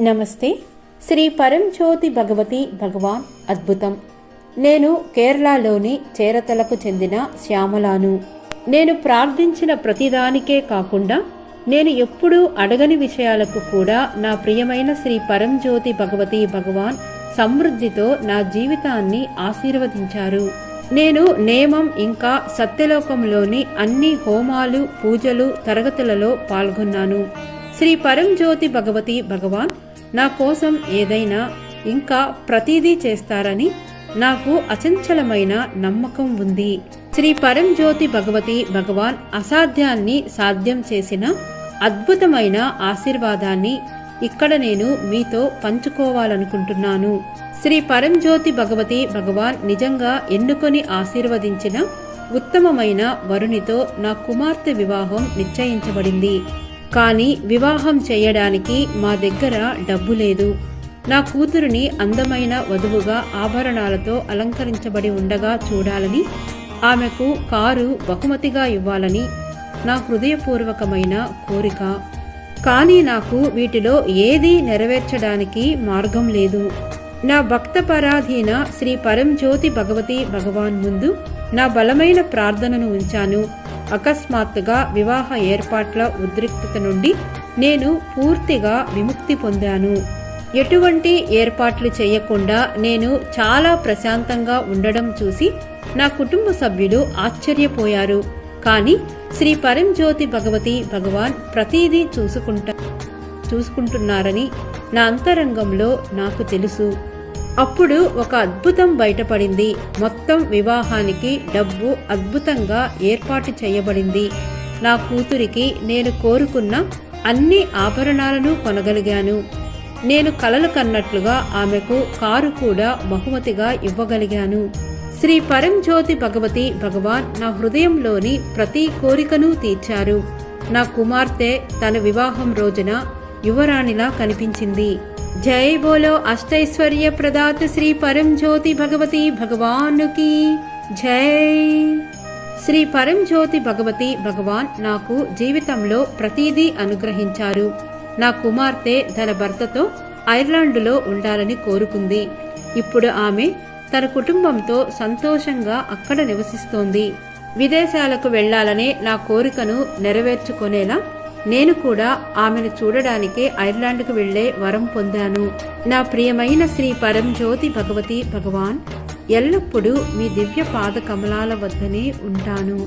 నమస్తే. శ్రీ పరంజ్యోతి భగవతి భగవాన్ అద్భుతం. నేను కేరళలోని చేరతలకు చెందిన శ్యామలాను. నేను ప్రార్థించిన ప్రతిదానికే కాకుండా నేను ఎప్పుడూ అడగని విషయాలకు కూడా నా ప్రియమైన శ్రీ పరంజ్యోతి భగవతి భగవాన్ సమృద్ధితో నా జీవితాన్ని ఆశీర్వదించారు. నేను నేమం ఇంకా సత్యలోకంలోని అన్ని హోమాలు, పూజలు, తరగతులలో పాల్గొన్నాను. శ్రీ పరంజ్యోతి భగవతి భగవాన్ నా కోసం ఏదైనా ఇంకా ప్రతిదీ చేస్తారని నాకు అచంచలమైన నమ్మకం ఉంది. శ్రీ పరంజ్యోతి భగవతి భగవాన్ అసాధ్యాన్ని సాధ్యం చేసిన అద్భుతమైన ఆశీర్వాదాన్ని ఇక్కడ నేను మీతో పంచుకోవాలనుకుంటున్నాను. శ్రీ పరంజ్యోతి భగవతి భగవాన్ నిజంగా ఎన్నుకొని ఆశీర్వదించిన ఉత్తమమైన వరునితో నా కుమార్తె వివాహం నిశ్చయించబడింది. కానీ వివాహం చేయడానికి మా దగ్గర డబ్బు లేదు. నా కూతురుని అందమైన వధువుగా ఆభరణాలతో అలంకరించబడి ఉండగా చూడాలని, ఆమెకు కారు బహుమతిగా ఇవ్వాలని నా హృదయపూర్వకమైన కోరిక. కానీ నాకు వీటిలో ఏదీ నెరవేర్చడానికి మార్గం లేదు. నా భక్త పరాధీన శ్రీ పరంజ్యోతి భగవతి భగవాన్ ముందు నా బలమైన ప్రార్థనను ఉంచాను. అకస్మాత్తుగా వివాహ ఏర్పాట్ల ఉద్రిక్తత నుండి నేను పూర్తిగా విముక్తి పొందాను. ఎటువంటి ఏర్పాట్లు చేయకుండా నేను చాలా ప్రశాంతంగా ఉండడం చూసి నా కుటుంబ సభ్యులు ఆశ్చర్యపోయారు. కానీ శ్రీ పరంజ్యోతి భగవతి భగవాన్ ప్రతిదీ చూసుకుంటున్నారని నా అంతరంగంలో నాకు తెలుసు. అప్పుడు ఒక అద్భుతం బయటపడింది. మొత్తం వివాహానికి డబ్బు అద్భుతంగా ఏర్పాటు చేయబడింది. నా కూతురికి నేను కోరుకున్న అన్ని ఆభరణాలను కొనగలిగాను. నేను కలలు కన్నట్లుగా ఆమెకు కారు కూడా బహుమతిగా ఇవ్వగలిగాను. శ్రీ పరంజ్యోతి భగవతి భగవాన్ నా హృదయంలోని ప్రతి కోరికను తీర్చారు. నా కుమార్తె తన వివాహం రోజున యువరాణిలా కనిపించింది. జై బోలో అష్టైశ్వర్య ప్రదాత శ్రీ పరంజ్యోతి భగవతి భగవానుకి జై. శ్రీ పరంజ్యోతి భగవతి భగవాన్ నాకు జీవితంలో ప్రతిదీ అనుగ్రహించారు. నా కుమార్తె తన భర్తతో ఐర్లాండులో ఉండాలని కోరుకుంది. ఇప్పుడు ఆమె తన కుటుంబంతో సంతోషంగా అక్కడ నివసిస్తోంది. విదేశాలకు వెళ్లాలనే నా కోరికను నెరవేర్చుకునేలా నేను కూడా ఆమెను చూడడానికి ఐర్లాండ్కు వెళ్లే వరం పొందాను. నా ప్రియమైన శ్రీ పరంజ్యోతి భగవతి భగవాన్ ఎల్లప్పుడూ మీ దివ్య పాద కమలాల వద్దనే ఉంటాను.